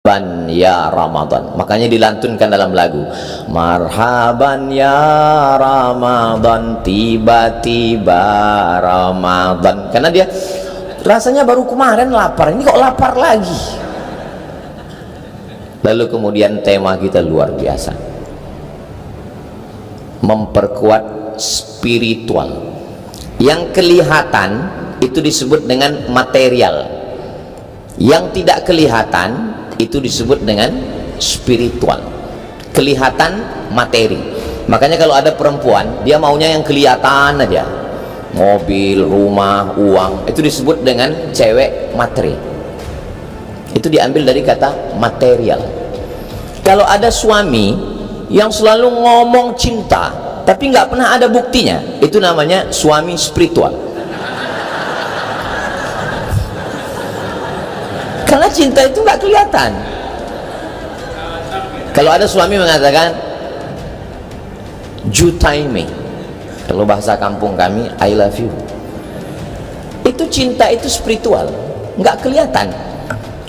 Marhaban ya Ramadan. Makanya dilantunkan dalam lagu, marhaban ya Ramadan, tiba-tiba Ramadan. Karena dia rasanya baru kemarin lapar, ini kok lapar lagi. Lalu kemudian tema kita luar biasa, memperkuat spiritual. Yang kelihatan itu disebut dengan material, yang tidak kelihatan itu disebut dengan spiritual. Kelihatan materi. Makanya kalau ada perempuan, dia maunya yang kelihatan aja, mobil, rumah, uang, itu disebut dengan cewek materi. Itu diambil dari kata material. Kalau ada suami yang selalu ngomong cinta tapi nggak pernah ada buktinya, itu namanya suami spiritual. Karena cinta itu nggak kelihatan. Kalau ada suami mengatakan jutaime, kalau bahasa kampung kami I love you, itu cinta, itu spiritual, nggak kelihatan.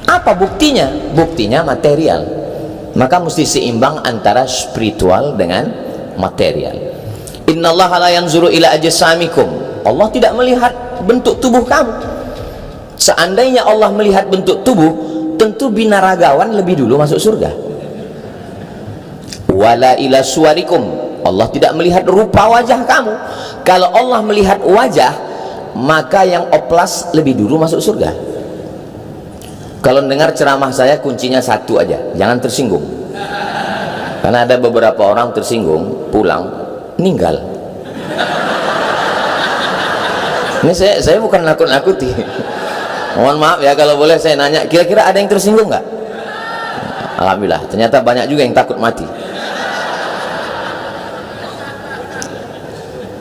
Apa buktinya? Buktinya material. Maka mesti seimbang antara spiritual dengan material. Innallaha la yanzuru ila ajsamikum, Allah tidak melihat bentuk tubuh kamu. Seandainya Allah melihat bentuk tubuh, tentu binaragawan lebih dulu masuk surga. Wala ila suwarikum, Allah tidak melihat rupa wajah kamu. Kalau Allah melihat wajah, maka yang oplas lebih dulu masuk surga. Kalau dengar ceramah saya, kuncinya satu aja, jangan tersinggung. Karena ada beberapa orang tersinggung, pulang meninggal. Ini saya bukan nakut-nakuti. Mohon maaf ya kalau boleh saya nanya, kira-kira ada yang tersinggung nggak? Alhamdulillah, ternyata banyak juga yang takut mati.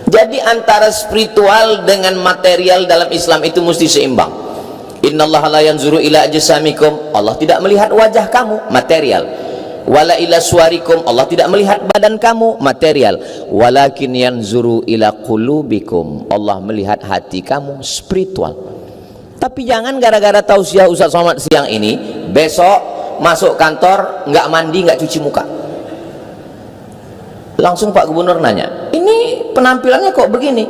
Jadi antara spiritual dengan material dalam Islam itu mesti seimbang. Innallaha la yanzuru ila ajsamikum, Allah tidak melihat wajah kamu, material. Wala ila suwarikum, Allah tidak melihat badan kamu, material. Walakin yanzuru ila qulubikum, Allah melihat hati kamu, spiritual. Tapi jangan gara-gara tausiah Ustaz Somad siang ini, besok masuk kantor nggak mandi, nggak cuci muka. Langsung Pak Gubernur nanya, ini penampilannya kok begini?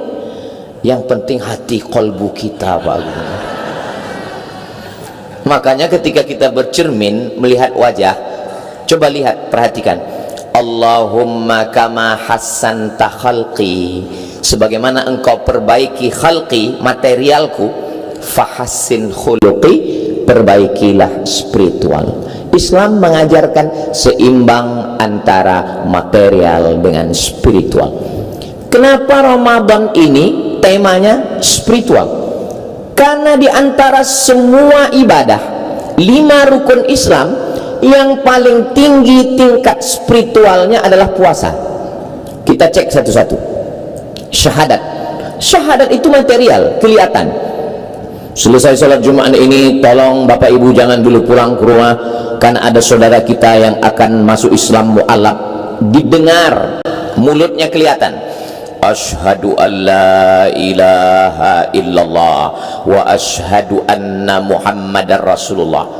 Yang penting hati kolbu kita, Pak Gubernur. Makanya ketika kita bercermin melihat wajah, coba lihat, perhatikan, Allahumma kama hassanta khalqi, sebagaimana engkau perbaiki khalqi, materialku, fahassin khuluqi, perbaikilah spiritual. Islam mengajarkan seimbang antara material dengan spiritual. Kenapa Ramadan ini temanya spiritual? Karena di antara semua ibadah 5 rukun Islam, yang paling tinggi tingkat spiritualnya adalah puasa. Kita cek satu-satu. Syahadat itu material, kelihatan. Selesai sholat Jumat ini, tolong Bapak Ibu jangan dulu pulang ke rumah, karena ada saudara kita yang akan masuk Islam mu'alaf. Didengar, mulutnya kelihatan, asyhadu an la ilaha illallah wa asyhadu anna muhammadar rasulullah.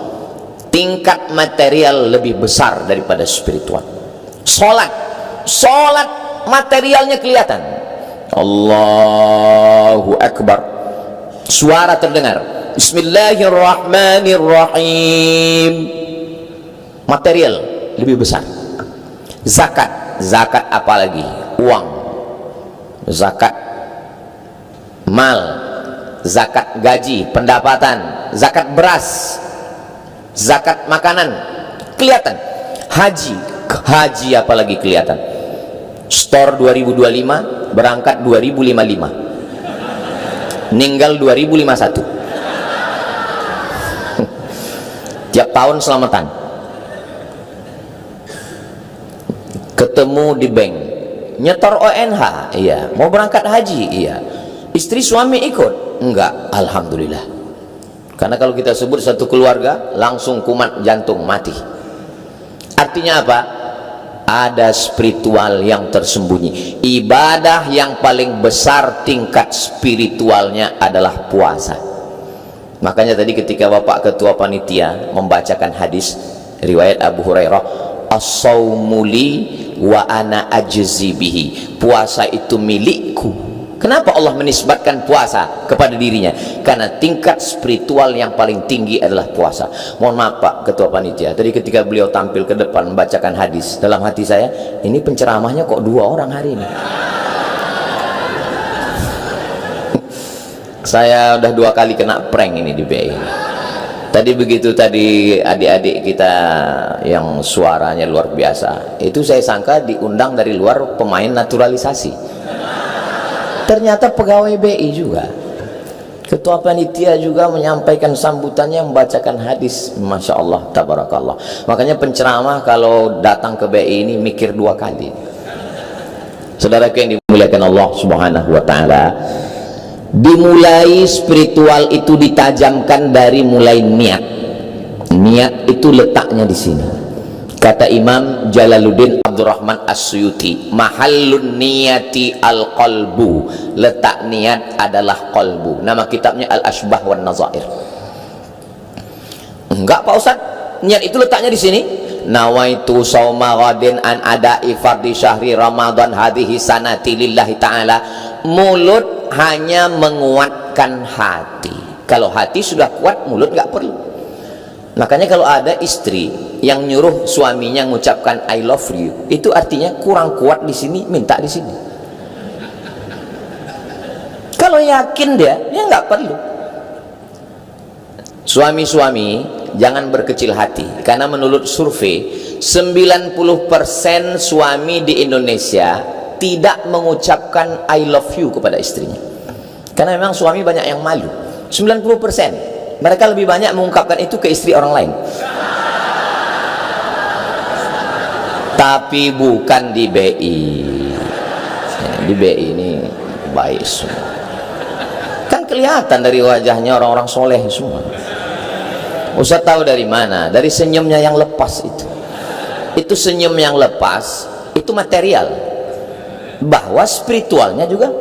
Tingkat material lebih besar daripada spiritual. Sholat materialnya kelihatan, Allahu Akbar, suara terdengar, bismillahirrahmanirrahim, material lebih besar. Zakat apalagi, uang, zakat mal, zakat gaji, pendapatan, zakat beras, zakat makanan, kelihatan. Haji apalagi kelihatan. Store 2025, berangkat 2055, meninggal 2051. Tiap tahun selamatan. Ketemu di bank, nyetor ONH, iya. Mau berangkat haji, iya. Istri suami ikut? Enggak, alhamdulillah. Karena kalau kita sebut satu keluarga, langsung kumat jantung, mati. Artinya apa? Ada spiritual yang tersembunyi. Ibadah yang paling besar tingkat spiritualnya adalah puasa. Makanya tadi ketika Bapak Ketua Panitia membacakan hadis, Riwayat Abu Hurairah, as-saumu li wa ana ajzi bihi, puasa itu milikku. Kenapa Allah menisbatkan puasa kepada dirinya? Karena tingkat spiritual yang paling tinggi adalah puasa. Mohon maaf Pak Ketua Panitia, tadi ketika beliau tampil ke depan membacakan hadis, dalam hati saya, ini penceramahnya kok 2 orang hari ini. Saya udah 2 kali kena prank ini di BI. Tadi begitu tadi adik-adik kita yang suaranya luar biasa, itu saya sangka diundang dari luar pemain naturalisasi. Ternyata pegawai BI juga. Ketua panitia juga menyampaikan sambutannya, membacakan hadis. Masya Allah, tabarakallah. Makanya penceramah kalau datang ke BI ini mikir 2 kali. Saudaraku yang dimuliakan Allah Subhanahu wa ta'ala, dimulai spiritual itu ditajamkan dari mulai niat. Niat itu letaknya di sini. Kata Imam Jalaluddin Abdurrahman As-Suyuti, mahallun niyati al-qalbu, letak niat adalah qalbu. Nama kitabnya Al-Ashbah wan Nazair. Enggak Pak Ustaz, niat itu letaknya di sini. Nawaitu sauma ghadin an ada'i fardhi syahri Ramadan hadhihi sanati lillahi ta'ala. Mulut hanya menguatkan hati. Kalau hati sudah kuat, mulut nggak perlu. Makanya kalau ada istri yang nyuruh suaminya mengucapkan I love you, itu artinya kurang kuat di sini, minta di sini. Kalau yakin dia nggak perlu. Suami-suami jangan berkecil hati, karena menurut survei 90% suami di Indonesia tidak mengucapkan I love you kepada istrinya. Karena memang suami banyak yang malu. 90% mereka lebih banyak mengungkapkan itu ke istri orang lain. Tapi bukan di BI. Di BI ini baik semua. Kan kelihatan dari wajahnya orang-orang soleh semua. Ustaz tahu dari mana? Dari senyumnya yang lepas itu. Itu senyum yang lepas, itu material. Bahwa spiritualnya juga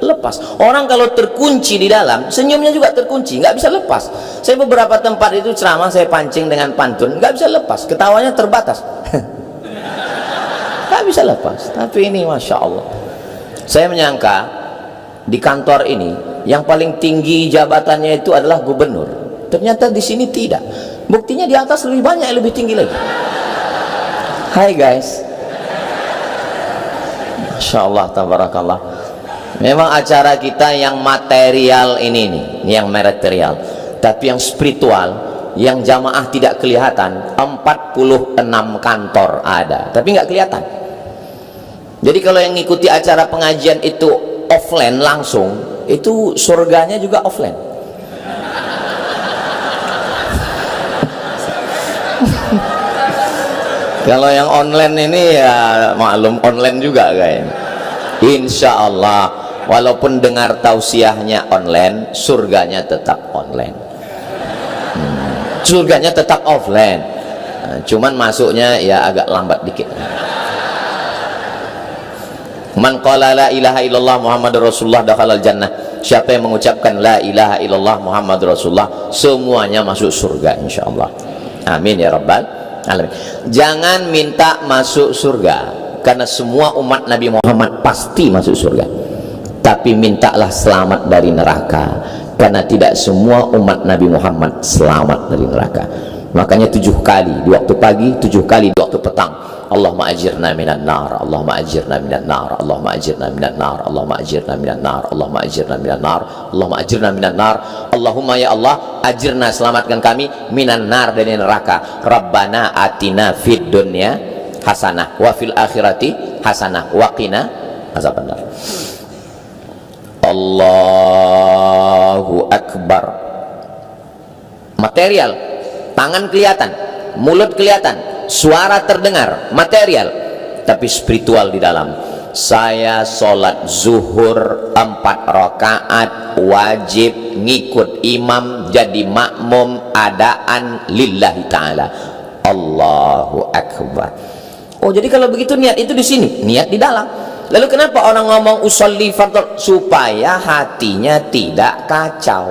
lepas. Orang kalau terkunci di dalam, senyumnya juga terkunci, nggak bisa lepas. Saya beberapa tempat itu ceramah, saya pancing dengan pantun, nggak bisa lepas, ketawanya terbatas. Nggak bisa lepas. Tapi ini Masya Allah, saya menyangka di kantor ini yang paling tinggi jabatannya itu adalah gubernur. Ternyata di sini tidak. Buktinya di atas lebih banyak, lebih tinggi lagi. Hai guys, Masya Allah, tabarakallah. Memang acara kita yang material ini nih, yang material. Tapi yang spiritual, yang jamaah tidak kelihatan, 46 kantor ada, tapi nggak kelihatan. Jadi kalau yang ngikuti acara pengajian itu offline langsung, itu surganya juga offline. Kalau yang online ini ya maklum online juga kayaknya. Insya Allah, walaupun dengar tausiahnya online, surganya tetap online. Surganya tetap offline. Cuman masuknya ya agak lambat dikit. Man qala la ilaha illallah Muhammadur Rasulullah dakhalal jannah. Siapa yang mengucapkan la ilaha illallah Muhammadur Rasulullah, semuanya masuk surga insyaallah. Amin ya rabbal alamin. Jangan minta masuk surga, karena semua umat Nabi Muhammad pasti masuk surga. Tapi mintalah selamat dari neraka, karena tidak semua umat Nabi Muhammad selamat dari neraka. Makanya 7 kali di waktu pagi, 7 kali di waktu petang, Allahumma ajirna minan nar, Allahumma ajirna minan nar, Allahumma ajirna minan nar, Allahumma ajirna minan nar, Allahumma ajirna minan nar, Allahumma ajirna minan nar. Allahumma ya Allah, ajirna, selamatkan kami minan nar, dari neraka. Rabbana atina fid dunya hasanah wa fil akhirati hasanah wa qina azabannar. Allahu akbar. Material, tangan kelihatan, mulut kelihatan, suara terdengar, material, tapi spiritual di dalam. Saya sholat zuhur 4 rakaat wajib ngikut imam, jadi makmum adaan lillahi ta'ala. Allahu akbar. Oh, jadi kalau begitu niat itu di sini, niat di dalam. Lalu kenapa orang ngomong usolli fardhu? Supaya hatinya tidak kacau.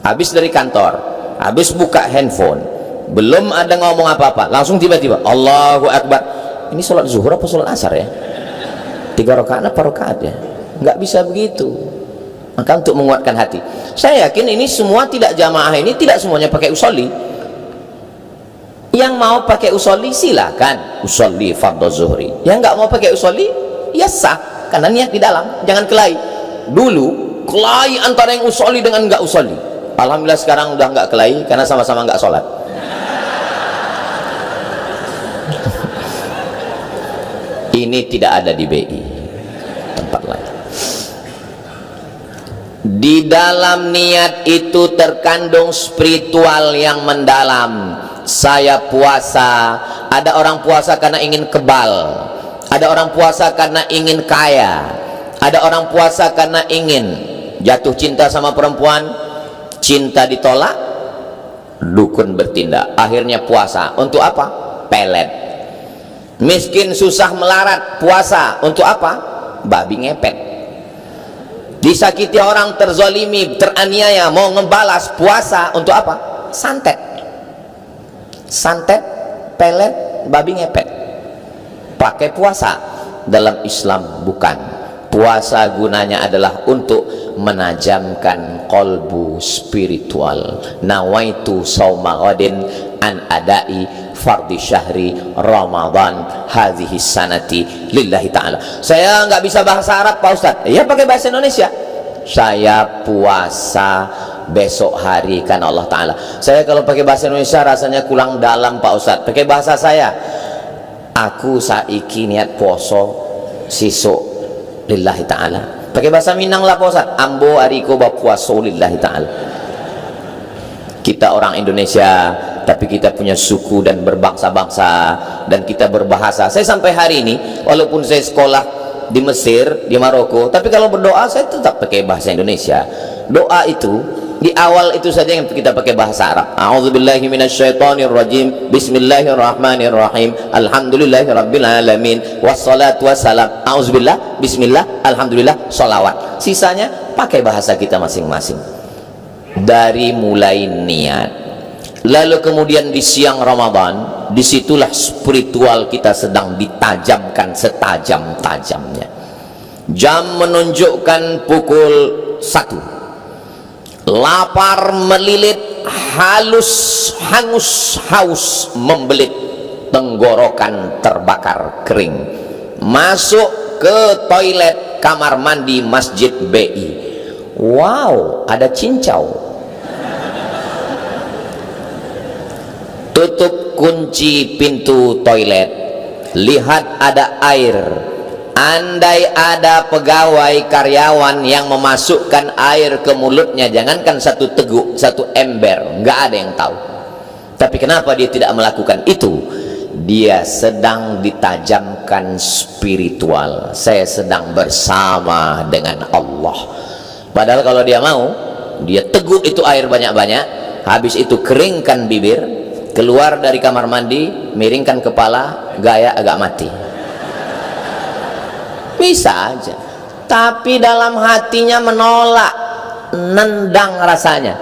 Habis dari kantor, habis buka handphone, belum ada ngomong apa-apa, langsung tiba-tiba Allahu Akbar. Ini sholat zuhur apa sholat asar ya? 3 rakaat apa rakaat ya? Nggak bisa begitu. Maka untuk menguatkan hati, saya yakin ini semua tidak jamaah, ini tidak semuanya pakai usolli. Yang mau pakai usolli silakan usolli fardhu zuhri. Yang nggak mau pakai usolli ya sah, karena niat di dalam. Jangan kelahi. Dulu kelahi antara yang usolli dengan nggak usolli. Alhamdulillah sekarang udah nggak kelahi karena sama-sama nggak sholat. Ini tidak ada di BI, tempat lain. Di dalam niat itu terkandung spiritual yang mendalam. Saya puasa, ada orang puasa karena ingin kebal, ada orang puasa karena ingin kaya, ada orang puasa karena ingin jatuh cinta sama perempuan, cinta ditolak, dukun bertindak, akhirnya puasa. Untuk apa? Pelet. Miskin susah melarat, puasa. Untuk apa? Babi ngepet. Disakiti orang, terzolimi, teraniaya, mau ngebalas, puasa. Untuk apa? Santet. Santet, pelet, babi ngepet. Pakai puasa. Dalam Islam bukan. Puasa gunanya adalah untuk menajamkan kolbu spiritual. Nawaitu sauma ghadin an adai fardhi syahri Ramadan hadhihi sanati lillahi ta'ala. Saya nggak bisa bahasa Arab Pak Ustadz, ya pakai bahasa Indonesia. Saya puasa besok hari karena Allah Ta'ala. Saya kalau pakai bahasa Indonesia rasanya kurang dalam Pak Ustadz. Pakai bahasa saya, aku saiki niat poso sisuk lillahi ta'ala. Pakai bahasa Minang lah Pak Ustadz, ambo ariko bapuaso lillahi ta'ala. Kita orang Indonesia, tapi kita punya suku dan berbangsa-bangsa, dan kita berbahasa. Saya sampai hari ini, walaupun saya sekolah di Mesir, di Maroko, tapi kalau berdoa saya tetap pakai bahasa Indonesia. Doa itu di awal itu saja yang kita pakai bahasa Arab. A'udzubillahi minasyaitonirrajim. Bismillahirrahmanirrahim. Alhamdulillahirabbil alamin. Wassalatu wassalam. A'udzubillah, bismillah, alhamdulillah, sholawat. Sisanya pakai bahasa kita masing-masing. Dari mulai niat, lalu kemudian di siang Ramadan, disitulah spiritual kita sedang ditajamkan setajam-tajamnya. Jam menunjukkan pukul 1. Lapar melilit, halus, hangus, haus membelit, tenggorokan terbakar kering. Masuk ke toilet kamar mandi Masjid BI. Wow, ada cincau. Tutup kunci pintu toilet, lihat ada air. Andai ada pegawai karyawan yang memasukkan air ke mulutnya, jangankan satu teguk, satu ember, nggak ada yang tahu. Tapi kenapa dia tidak melakukan itu? Dia sedang ditajamkan spiritual. Saya sedang bersama dengan Allah. Padahal kalau dia mau, dia teguk itu air banyak-banyak, habis itu keringkan bibir, keluar dari kamar mandi, miringkan kepala, gaya agak mati. Bisa aja. Tapi dalam hatinya menolak, nendang rasanya.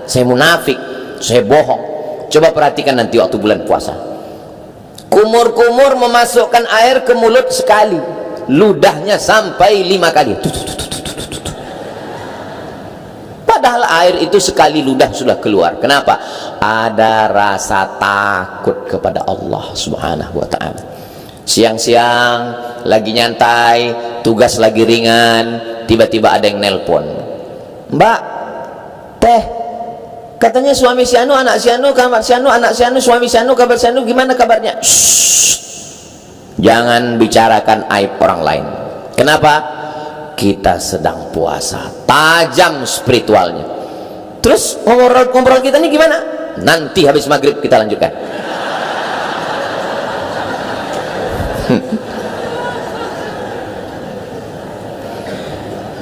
Saya munafik, saya bohong. Coba perhatikan nanti waktu bulan puasa. Kumur-kumur memasukkan air ke mulut sekali, ludahnya sampai 5 kali. Padahal air itu sekali ludah sudah keluar. Kenapa? Ada rasa takut kepada Allah Subhanahu wa ta'ala. Siang-siang lagi nyantai, tugas lagi ringan, tiba-tiba ada yang nelpon. Mbak, teh, katanya suami si anu, anak si anu, kabar si anu, anak si anu, suami si anu, kabar si anu, gimana kabarnya? Shhh. Jangan bicarakan aib orang lain. Kenapa? Kita sedang puasa, tajam spiritualnya. Terus ngobrol kita ini gimana? Nanti habis maghrib kita lanjutkan.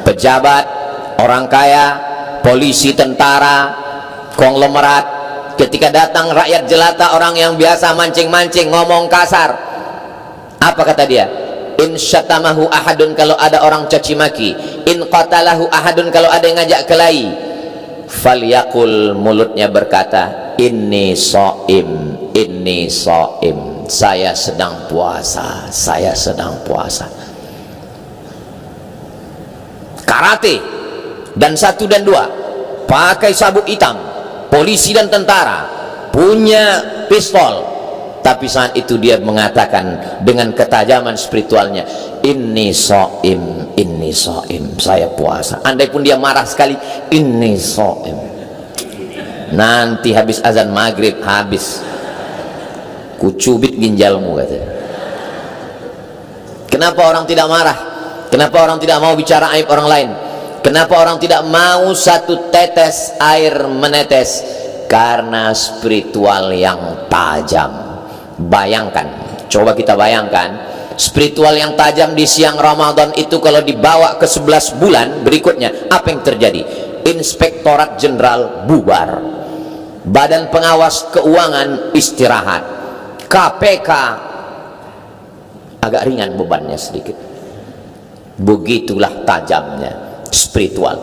Pejabat, orang kaya, polisi, tentara, konglomerat, ketika datang rakyat jelata, orang yang biasa mancing-mancing, ngomong kasar, apa kata dia? In syatamahu ahadun, kalau ada orang caci maki. In qatalahu ahadun, kalau ada yang ngajak kelahi. Falyaqul, mulutnya berkata, inni so'im, inni so'im, saya sedang puasa, saya sedang puasa. Karate dan 1 dan 2 pakai sabuk hitam, polisi dan tentara punya pistol, tapi saat itu dia mengatakan dengan ketajaman spiritualnya, inni so'im, inni so'im, saya puasa. Andai pun dia marah sekali, inni so'im, nanti habis azan maghrib, habis kucubit ginjalmu, katanya. Kenapa orang tidak marah? Kenapa orang tidak mau bicara aib orang lain? Kenapa orang tidak mau satu tetes air menetes? Karena spiritual yang tajam. Bayangkan, coba kita bayangkan, spiritual yang tajam di siang Ramadan itu kalau dibawa ke 11 bulan berikutnya, apa yang terjadi? Inspektorat Jenderal bubar, Badan Pengawas Keuangan istirahat, KPK agak ringan bebannya sedikit. Begitulah tajamnya spiritual.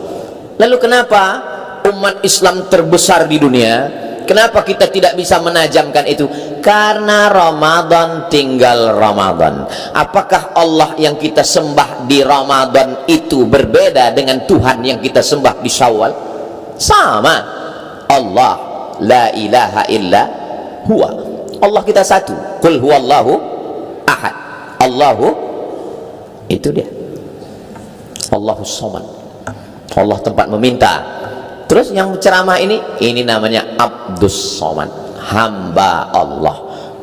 Lalu kenapa umat Islam terbesar di dunia, kenapa kita tidak bisa menajamkan itu? Karena Ramadan tinggal Ramadan. Apakah Allah yang kita sembah di Ramadan itu berbeda dengan Tuhan yang kita sembah di Syawal? Sama. Allah la ilaha illa huwa. Allah kita satu. Qul huwallahu ahad. Allahu, itu dia. Allahus Samad. Allah tempat meminta. Terus yang ceramah ini namanya Abdus Samad, hamba Allah.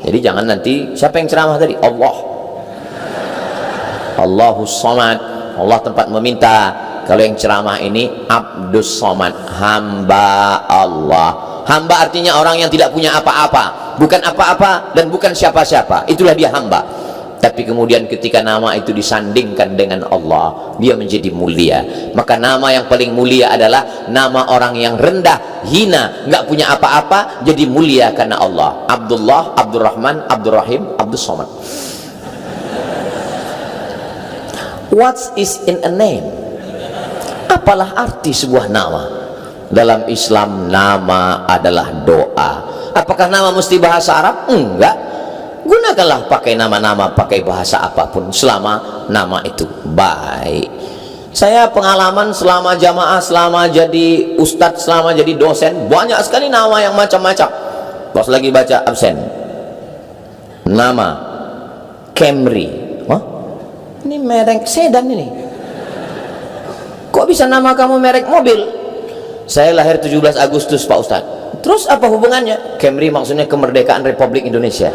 Jadi jangan nanti siapa yang ceramah tadi? Allah. Allahus Samad, Allah tempat meminta. Kalau yang ceramah ini Abdus Samad, hamba Allah. Hamba artinya orang yang tidak punya apa-apa, bukan apa-apa dan bukan siapa-siapa. Itulah dia hamba. Tapi kemudian ketika nama itu disandingkan dengan Allah, dia menjadi mulia. Maka nama yang paling mulia adalah nama orang yang rendah, hina, nggak punya apa-apa, jadi mulia karena Allah. Abdullah, Abdurrahman, Abdurrahim, Abdus Samad. What is in a name? Apalah arti sebuah nama? Dalam Islam nama adalah doa. Apakah nama mesti bahasa Arab? Enggak. Gunakanlah pakai nama-nama, pakai bahasa apapun selama nama itu baik. Saya pengalaman selama jamaah, selama jadi ustadz, selama jadi dosen, banyak sekali nama yang macam-macam. Pas lagi baca absen, nama Camry. Wah, ini merek sedan ini. Kok bisa nama kamu merek mobil? Saya lahir 17 Agustus Pak Ustadz. Terus apa hubungannya? Camry maksudnya kemerdekaan Republik Indonesia.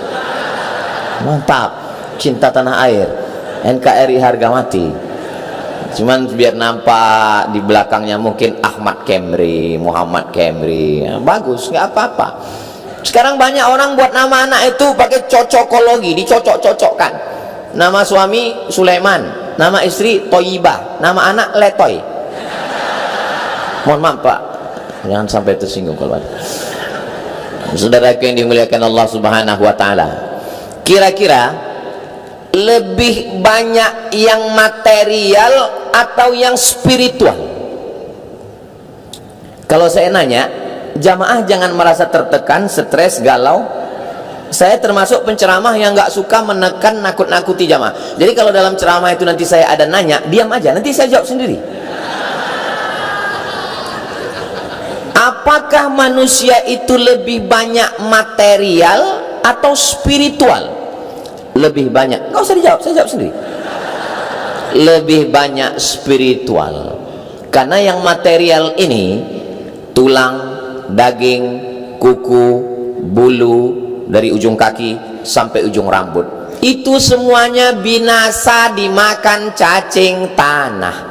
Mantap, cinta tanah air, NKRI harga mati. Cuman biar nampak di belakangnya mungkin Ahmad Camry, Muhammad Camry, ya, bagus, nggak apa-apa. Sekarang banyak orang buat nama anak itu pakai cocokologi, dicocok-cocokkan. Nama suami Sulaiman, nama istri Toyibah, nama anak Letoy. Mohon maaf Pak, jangan sampai tersinggung kalau ada. Saudaraku yang dimuliakan Allah Subhanahu wa Ta'ala, kira-kira lebih banyak yang material atau yang spiritual? Kalau saya nanya, jamaah jangan merasa tertekan, stres, galau. Saya termasuk penceramah yang nggak suka menekan, nakut-nakuti jamaah. Jadi kalau dalam ceramah itu nanti saya ada nanya, diam aja, nanti saya jawab sendiri. Apakah manusia itu lebih banyak material atau spiritual? Lebih banyak, nggak usah dijawab, saya jawab sendiri. Lebih banyak spiritual, karena yang material ini tulang, daging, kuku, bulu, dari ujung kaki sampai ujung rambut, itu semuanya binasa dimakan cacing tanah.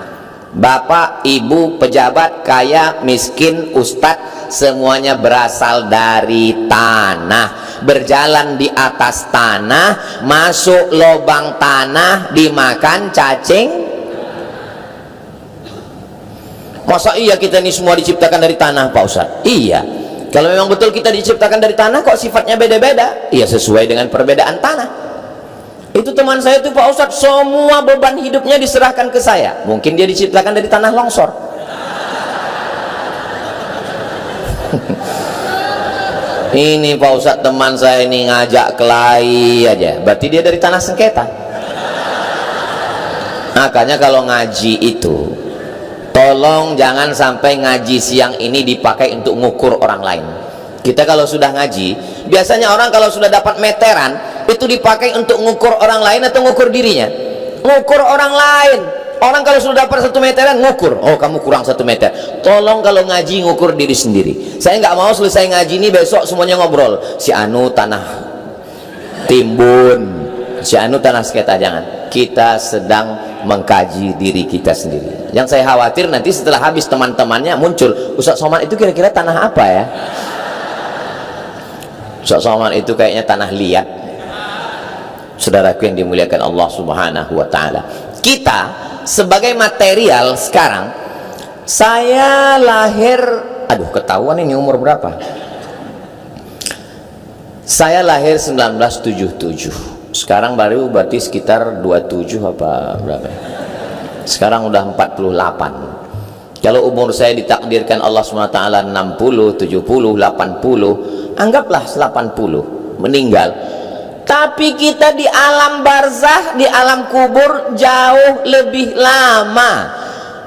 Bapak, ibu, pejabat, kaya, miskin, ustadz, semuanya berasal dari tanah. Berjalan di atas tanah, masuk lubang tanah, dimakan cacing. Masa iya kita ini semua diciptakan dari tanah Pak Ustadz? Iya. Kalau memang betul kita diciptakan dari tanah, kok sifatnya beda-beda? Iya, sesuai dengan perbedaan tanah. Itu teman saya tuh Pak Ustadz, semua beban hidupnya diserahkan ke saya. Mungkin dia diciptakan dari tanah longsor. Ini Pak Ustadz teman saya ini ngajak kelahi aja, berarti dia dari tanah sengketa. Makanya kalau ngaji itu tolong jangan sampai ngaji siang ini dipakai untuk ngukur orang lain. Kita kalau sudah ngaji, biasanya orang kalau sudah dapat meteran itu dipakai untuk ngukur orang lain atau ngukur dirinya. Ngukur orang lain. Orang kalau sudah dapat 1 meteran ngukur, oh kamu kurang 1 meter. Tolong kalau ngaji ngukur diri sendiri. Saya nggak mau selesai ngaji ini besok semuanya ngobrol, si anu tanah timbun, si anu tanah sengketa. Jangan. Kita sedang mengkaji diri kita sendiri. Yang saya khawatir nanti setelah habis teman-temannya muncul, Ustaz Somad itu kira-kira tanah apa ya? Ustaz Somad itu kayaknya tanah liat. Saudaraku yang dimuliakan Allah Subhanahu wa taala. Kita sebagai material sekarang, saya lahir, aduh ketahuan ini umur berapa? Saya lahir 1977. Sekarang baru berarti sekitar 27 apa berapa? Sekarang udah 48. Kalau umur saya ditakdirkan Allah SWT 60, 70, 80, anggaplah 80 meninggal. Tapi kita di alam barzah, di alam kubur jauh lebih lama.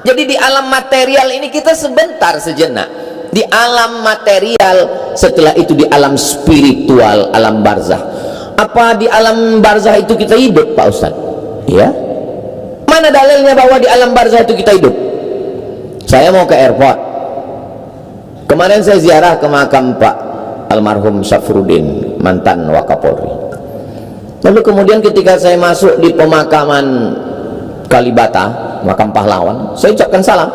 Jadi di alam material ini kita sebentar sejenak. Di alam material, setelah itu di alam spiritual, alam barzah. Apa di alam barzah itu kita hidup, Pak Ustadz? Ya. Mana dalilnya bahwa di alam barzah itu kita hidup? Saya mau ke airport. Kemarin saya ziarah ke makam Pak almarhum Syafruddin, mantan Wakapolri. Lalu kemudian ketika saya masuk di pemakaman Kalibata, makam pahlawan, saya ucapkan salam.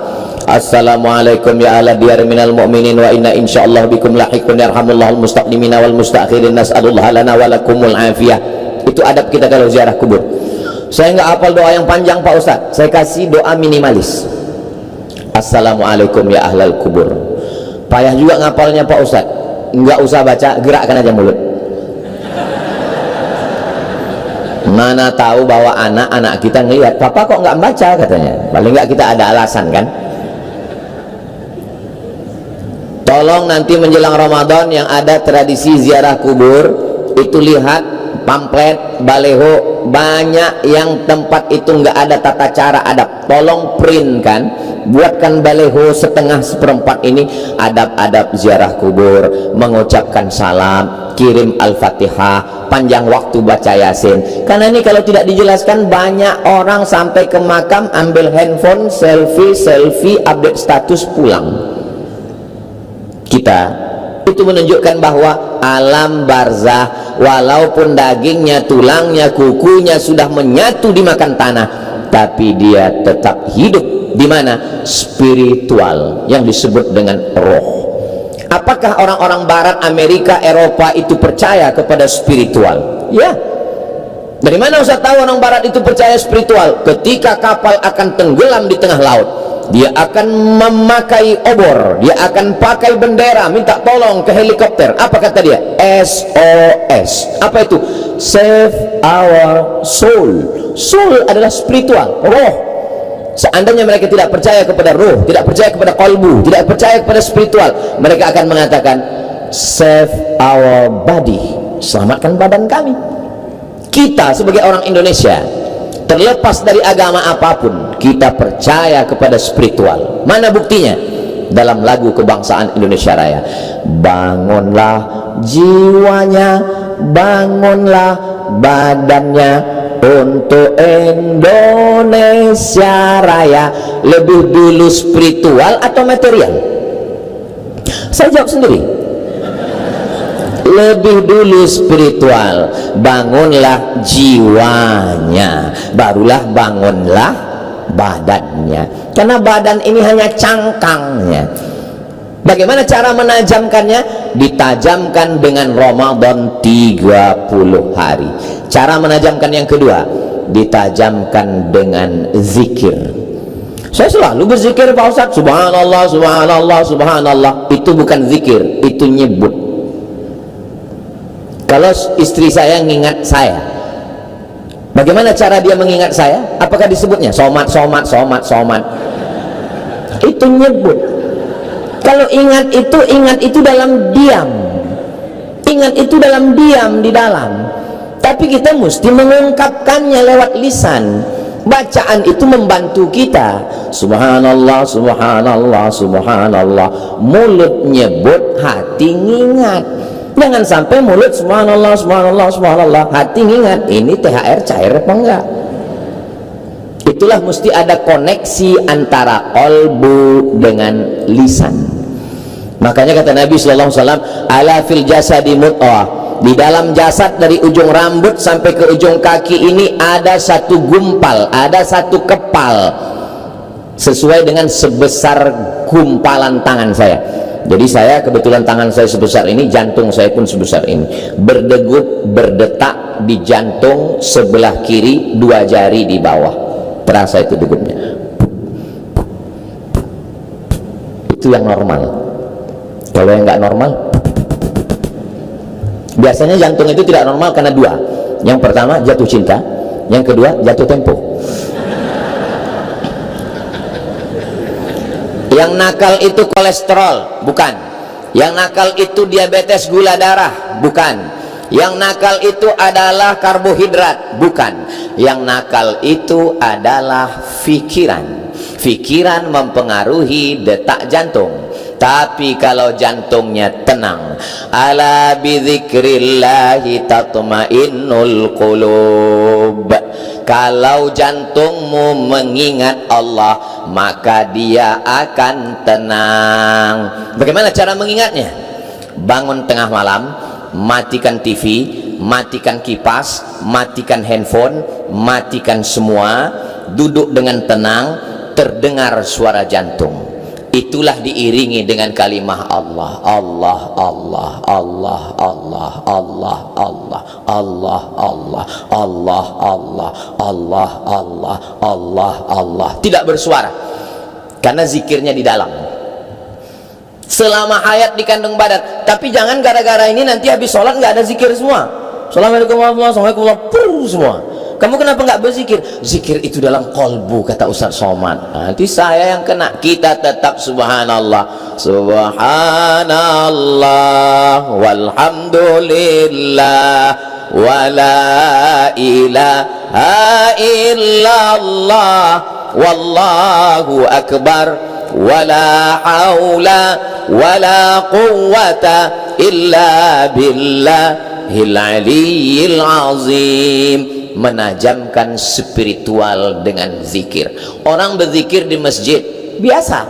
Assalamualaikum ya ala diyar minal mu'minin wa inna insyaallah bikum lahiqun yarhamullahul mustaqdimina wal mustakhirin nas'alullah lana wa lakumul afiyah. Itu adab kita kalau ziarah kubur. Saya nggak hafal doa yang panjang Pak Ustaz, saya kasih doa minimalis. Assalamualaikum ya ahlal kubur. Payah juga ngapalnya Pak Ustaz, nggak usah baca, gerakkan aja mulut. Mana tahu bahwa anak-anak kita ngelihat, papa kok nggak baca katanya. Paling nggak kita ada alasan kan. Tolong nanti menjelang Ramadan yang ada tradisi ziarah kubur itu lihat pamflet, baleho, banyak yang tempat itu nggak ada tata cara adab. Tolong print kan, buatkan baleho setengah seperempat ini adab-adab ziarah kubur, mengucapkan salam, kirim Al-Fatihah, panjang waktu baca Yasin. Karena ini kalau tidak dijelaskan, banyak orang sampai ke makam ambil handphone, selfie, update status, pulang. Kita itu menunjukkan bahwa alam barzah, walaupun dagingnya, tulangnya, kukunya sudah menyatu dimakan tanah, tapi dia tetap hidup di mana? Spiritual, yang disebut dengan roh. Apakah orang-orang barat, Amerika, Eropa itu percaya kepada spiritual? Ya. Dari mana Ustaz tahu orang barat itu percaya spiritual? Ketika kapal akan tenggelam di tengah laut, dia akan memakai obor, dia akan pakai bendera, minta tolong ke helikopter. Apa kata dia? SOS. Apa itu? Save our soul. Soul adalah spiritual, roh. Seandainya mereka tidak percaya kepada roh, tidak percaya kepada kalbu, tidak percaya kepada spiritual, mereka akan mengatakan save our body, selamatkan badan kami. Kita sebagai orang Indonesia, terlepas dari agama apapun, kita percaya kepada spiritual. Mana buktinya? Dalam lagu kebangsaan Indonesia Raya, bangunlah jiwanya, bangunlah badannya untuk Indonesia Raya. Lebih dulu spiritual atau material? Saya jawab sendiri. Lebih dulu spiritual. Bangunlah jiwanya, barulah bangunlah badannya. Karena badan ini hanya cangkangnya. Bagaimana cara menajamkannya? Ditajamkan dengan Ramadan 30 hari. Cara menajamkan yang kedua, ditajamkan dengan zikir. Saya selalu berzikir Pak Ustaz, subhanallah, subhanallah, subhanallah. Itu bukan zikir, itu nyebut. Kalau istri saya ngingat saya, bagaimana cara dia mengingat saya? Apakah disebutnya somat, somat, somat, somat? Itu nyebut. Kalau ingat itu dalam diam. Ingat itu dalam diam di dalam, tapi kita mesti mengungkapkannya lewat lisan. Bacaan itu membantu kita. Subhanallah, subhanallah, subhanallah. Mulut nyebut, hati ngingat. Jangan sampai mulut subhanallah, subhanallah, subhanallah, hati ngingat. Ini THR cair apa enggak? Itulah mesti ada koneksi antara qalbu dengan lisan. Makanya kata Nabi sallallahu alaihi wasallam, ala fil jasadi mudghah. Di dalam jasad dari ujung rambut sampai ke ujung kaki ini ada satu gumpal, ada satu kepal, sesuai dengan sebesar gumpalan tangan saya. Jadi saya kebetulan tangan saya sebesar ini, jantung saya pun sebesar ini. Berdegup, berdetak di jantung sebelah kiri, 2 jari di bawah. Terasa itu degupnya. Itu yang normal. Kalau yang nggak normal, biasanya jantung itu tidak normal karena 2. Yang pertama jatuh cinta, yang kedua jatuh tempo. Yang nakal itu kolesterol, bukan. Yang nakal itu diabetes gula darah, bukan. Yang nakal itu adalah karbohidrat, bukan. Yang nakal itu adalah pikiran. Pikiran mempengaruhi detak jantung. Tapi kalau jantungnya tenang, ala bidzikrillahi tatmainnul qulub. Kalau jantungmu mengingat Allah, maka dia akan tenang. Bagaimana cara mengingatnya? Bangun tengah malam, matikan TV, matikan kipas, matikan handphone, matikan semua, duduk dengan tenang, terdengar suara jantung. Itulah diiringi dengan kalimah Allah, Allah, Allah, Allah, Allah, Allah, Allah, Allah, Allah, Allah, Allah, Allah, Allah, Allah, Allah. Tidak bersuara karena zikirnya di dalam. Selama hayat di kandung badan. Tapi jangan gara-gara ini nanti habis sholat nggak ada zikir semua. Assalamualaikum warahmatullahi wabarakatuh semua. Kamu kenapa nggak berzikir? Zikir itu dalam kolbu, kata Ustaz Somad. Nanti saya yang kena. Kita tetap subhanallah, subhanallah, walhamdulillah, wala ilaha illallah, wallahu akbar, wala haula wala quwwata illa billahil aliyyil azim. Menajamkan spiritual dengan zikir. Orang berzikir di masjid biasa,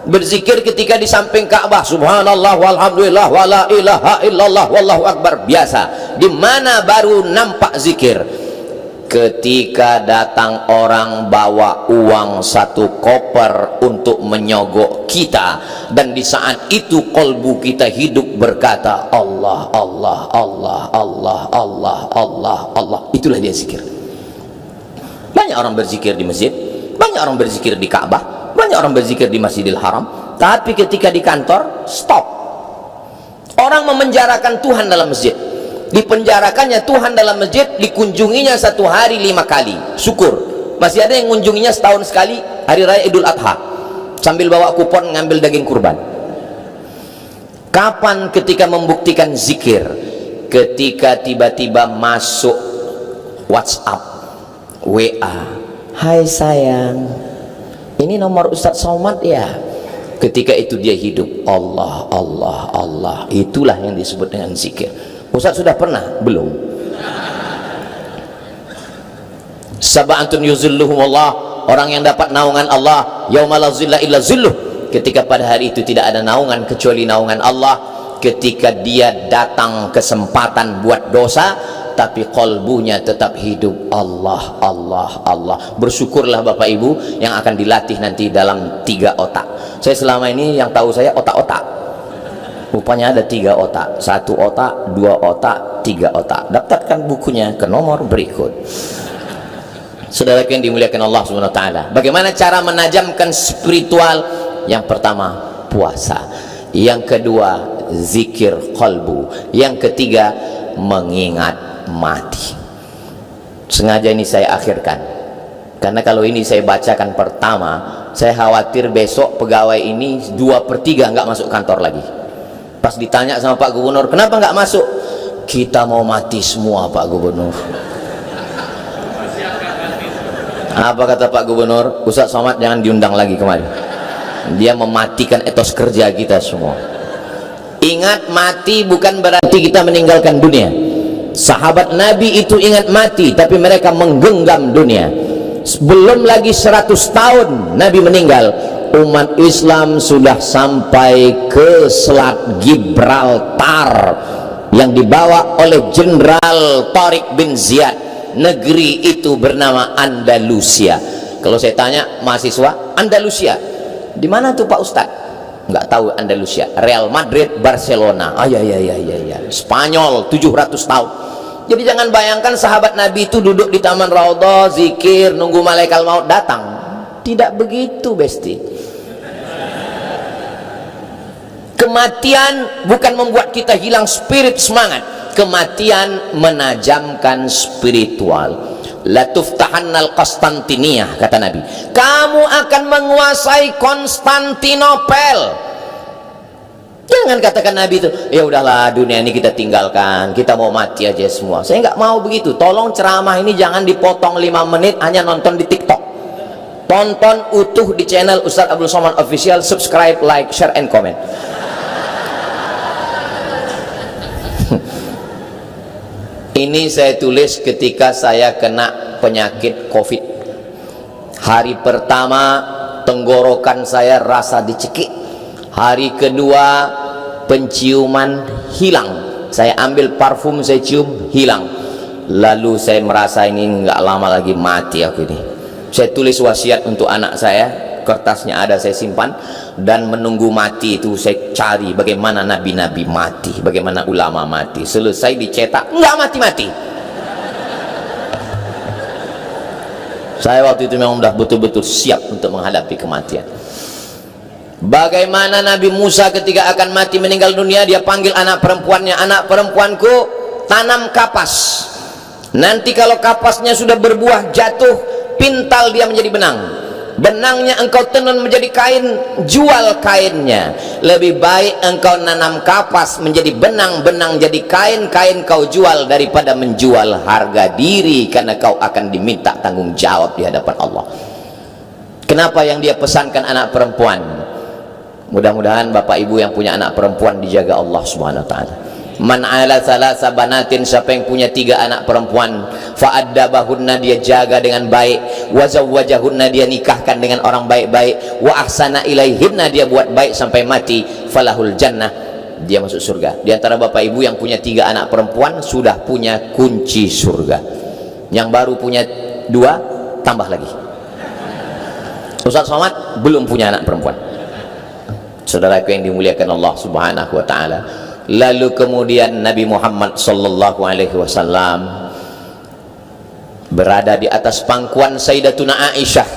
berzikir ketika di samping Ka'bah, subhanallah walhamdulillah wala ilaha illallah wallahu akbar, biasa. Di mana baru nampak zikir? Ketika datang orang bawa uang 1 koper untuk menyogok kita, dan di saat itu kolbu kita hidup berkata Allah, Allah, Allah, Allah, Allah, Allah, Allah. Itulah dia zikir. Banyak orang berzikir di masjid, banyak orang berzikir di Ka'bah, banyak orang berzikir di Masjidil Haram, tapi ketika di kantor stop. Orang memenjarakan Tuhan dalam masjid. Dipenjarakannya Tuhan dalam masjid, dikunjunginya 1 hari 5 kali. Syukur masih ada yang mengunjunginya setahun sekali, hari raya Idul Adha, sambil bawa kupon ngambil daging kurban. Kapan ketika membuktikan zikir? Ketika tiba-tiba masuk WhatsApp, WA, hai sayang, ini nomor Ustadz Somad ya. Ketika itu dia hidup Allah, Allah, Allah. Itulah yang disebut dengan zikir. Ustaz sudah pernah? Belum. Sab'atun yuzilluhumullah, orang yang dapat naungan Allah yauma la zilla illa zilluh. Ketika pada hari itu tidak ada naungan kecuali naungan Allah. Ketika dia datang kesempatan buat dosa, tapi kolbunya tetap hidup Allah, Allah, Allah. Bersyukurlah Bapak Ibu yang akan dilatih nanti dalam 3 otak. Saya selama ini yang tahu saya otak-otak. Rupanya ada 3 otak, 1 otak, 2 otak, 3 otak. Daftarkan bukunya ke nomor berikut. Saudara yang dimuliakan Allah Subhanahu wa taala. Bagaimana cara menajamkan spiritual? Yang pertama, puasa. Yang kedua, zikir qalbu. Yang ketiga, mengingat mati. Sengaja ini saya akhirkan. Karena kalau ini saya bacakan pertama, saya khawatir besok pegawai ini 2/3 nggak masuk kantor lagi. Pas ditanya sama Pak Gubernur, kenapa nggak masuk? kita mau mati semua Pak Gubernur. Apa kata Pak Gubernur? Ustaz Somad jangan diundang lagi kemari, dia mematikan etos kerja kita semua. Ingat, mati bukan berarti kita meninggalkan dunia. Sahabat Nabi itu ingat mati, tapi mereka menggenggam dunia. Belum lagi 100 tahun Nabi meninggal, umat Islam sudah sampai ke Selat Gibraltar yang dibawa oleh Jenderal Tariq bin Ziyad. Negeri itu bernama Andalusia. Kalau saya tanya mahasiswa, Andalusia di mana tuh Pak Ustad? Nggak tahu Andalusia. Real Madrid, Barcelona. Ah ya. Spanyol 700 tahun. Jadi jangan bayangkan sahabat Nabi itu duduk di taman Raudhah, zikir, nunggu malaikat maut datang. Tidak begitu, besti. Kematian bukan membuat kita hilang spirit, semangat. Kematian menajamkan spiritual. La tuftahannal Konstantiniyah, kata Nabi. Kamu akan menguasai Konstantinopel. Jangan katakan Nabi itu, ya udahlah dunia ini kita tinggalkan, kita mau mati aja semua. Saya nggak mau begitu. Tolong ceramah ini jangan dipotong 5 menit hanya nonton di TikTok. Tonton utuh di channel Ustaz Abdul Somad Official. Subscribe, like, share, and comment. Ini saya tulis ketika saya kena penyakit COVID. Hari pertama tenggorokan saya rasa dicekik. Hari kedua penciuman hilang. Saya ambil parfum, saya cium, hilang. Lalu saya merasa ini nggak lama lagi mati aku ini. Saya tulis wasiat untuk anak saya, kertasnya ada, saya simpan. Dan menunggu mati itu saya cari bagaimana nabi-nabi mati, bagaimana ulama mati. Selesai dicetak, nggak mati-mati. Saya waktu itu memang sudah betul-betul siap untuk menghadapi kematian. Bagaimana Nabi Musa ketika akan mati meninggal dunia, dia panggil anak perempuannya, anak perempuanku tanam kapas. Nanti kalau kapasnya sudah berbuah, jatuh, pintal dia menjadi benang. Benangnya engkau tenun menjadi kain, jual kainnya. Lebih baik engkau nanam kapas menjadi benang, benang jadi kain, kain kau jual, daripada menjual harga diri, karena kau akan diminta tanggung jawab di hadapan Allah. Kenapa yang dia pesankan anak perempuan? Mudah-mudahan bapak ibu yang punya anak perempuan dijaga Allah Subhanahu wa ta'ala. Man ala thalatha banatin, siapa yang punya 3 anak perempuan, fa'addabahunna, dia jaga dengan baik, wa zawwajahunna, dia nikahkan dengan orang baik-baik, wa ahsana ilaihinna, dia buat baik sampai mati, falahul jannah, dia masuk surga. Di antara bapak ibu yang punya 3 anak perempuan sudah punya kunci surga. Yang baru punya 2 tambah lagi. Ustaz Somad belum punya anak perempuan. Saudaraku yang dimuliakan Allah Subhanahu wa ta'ala. Lalu kemudian Nabi Muhammad sallallahu alaihi wasallam berada di atas pangkuan Sayyidatuna Aisyah.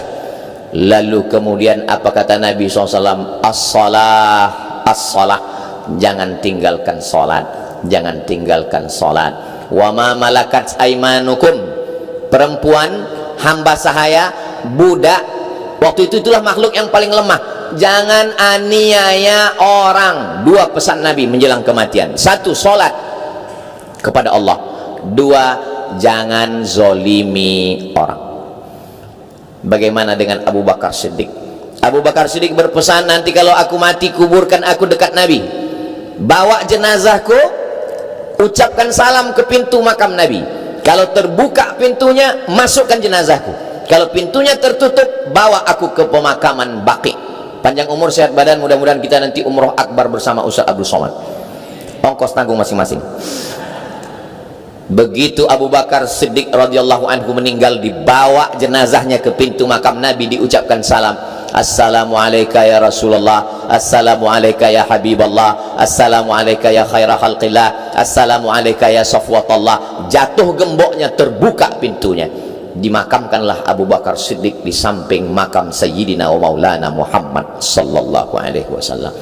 Lalu kemudian apa kata Nabi SAW? As-salah, as-salah, jangan tinggalkan salat, jangan tinggalkan salat. Wa ma malakat aimanukum, perempuan hamba sahaya, budak, waktu itu itulah makhluk yang paling lemah. Jangan aniaya orang. 2 pesan Nabi menjelang kematian. 1, sholat kepada Allah. 2, jangan zolimi orang. Bagaimana dengan Abu Bakar Siddiq? Abu Bakar Siddiq berpesan, nanti kalau aku mati, kuburkan aku dekat Nabi. Bawa jenazahku, ucapkan salam ke pintu makam Nabi. Kalau terbuka pintunya, masukkan jenazahku. Kalau pintunya tertutup, bawa aku ke pemakaman Baqi. Panjang umur, sehat badan, mudah-mudahan kita nanti umroh akbar bersama Ustaz Abdul Somad. Ongkos tanggung masing-masing. Begitu Abu Bakar Siddiq radhiyallahu anhu meninggal, dibawa jenazahnya ke pintu makam Nabi, diucapkan salam. Assalamualaikum ya Rasulullah, Assalamualaikum ya Habiballah, Assalamualaikum ya khaira khalqillah, Assalamualaikum ya safwatallah. Jatuh gemboknya, terbuka pintunya. Dimakamkanlah Abu Bakar Siddiq di samping makam Sayyidina wa Maulana Muhammad sallallahu alaihi wasallam.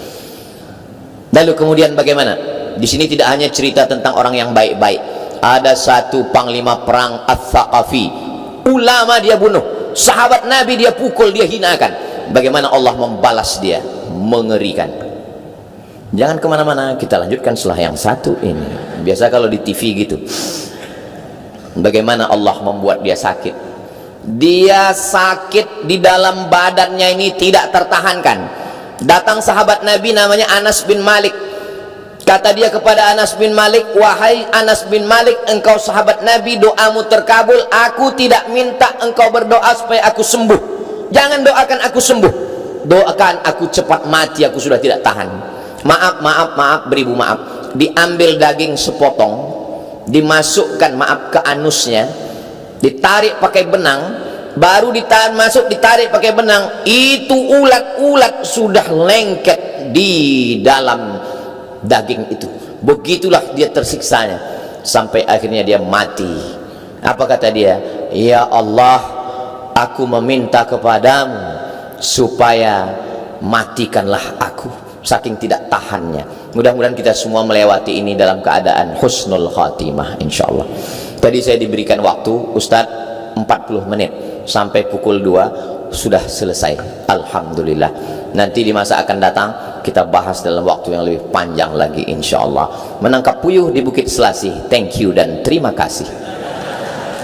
Lalu kemudian bagaimana? Di sini tidak hanya cerita tentang orang yang baik-baik. Ada satu panglima perang Ats-Tsaqafi, ulama dia bunuh, sahabat Nabi dia pukul, dia hinakan. Bagaimana Allah membalas dia? Mengerikan. Jangan kemana-mana, kita lanjutkan setelah yang satu ini. Biasa kalau di TV gitu, bagaimana Allah membuat dia sakit. Dia sakit di dalam badannya ini tidak tertahankan. Datang sahabat Nabi namanya Anas bin Malik. Kata dia kepada Anas bin Malik, wahai Anas bin Malik, engkau sahabat Nabi, doamu terkabul. Aku tidak minta engkau berdoa supaya aku sembuh. Jangan doakan aku sembuh, doakan aku cepat mati, aku sudah tidak tahan. Maaf, beribu maaf. Diambil daging sepotong, dimasukkan ke anusnya, ditarik pakai benang, baru ditarik pakai benang, itu ulat-ulat sudah lengket di dalam daging itu. Begitulah dia tersiksanya sampai akhirnya dia mati. Apa kata dia? Ya Allah, aku meminta kepadamu supaya matikanlah aku, saking tidak tahannya. Mudah-mudahan kita semua melewati ini dalam keadaan husnul khatimah insyaallah. Tadi saya diberikan waktu Ustadz 40 menit sampai pukul 2 sudah selesai, alhamdulillah. Nanti di masa akan datang kita bahas dalam waktu yang lebih panjang lagi insyaallah. Menangkap puyuh di Bukit Selasih. Thank you dan terima kasih.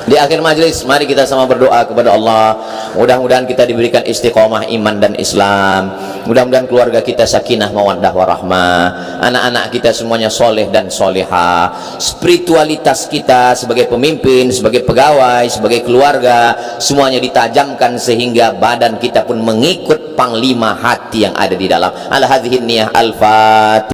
Di akhir majelis mari kita sama berdoa kepada Allah. Mudah-mudahan kita diberikan istiqomah iman dan Islam. Mudah-mudahan keluarga kita sakinah mawaddah warahmah. Anak-anak kita semuanya soleh dan solehah. Spiritualitas kita sebagai pemimpin, sebagai pegawai, sebagai keluarga, semuanya ditajamkan sehingga badan kita pun mengikut panglima hati yang ada di dalam. Al-hadhihi niyah al-fatihah.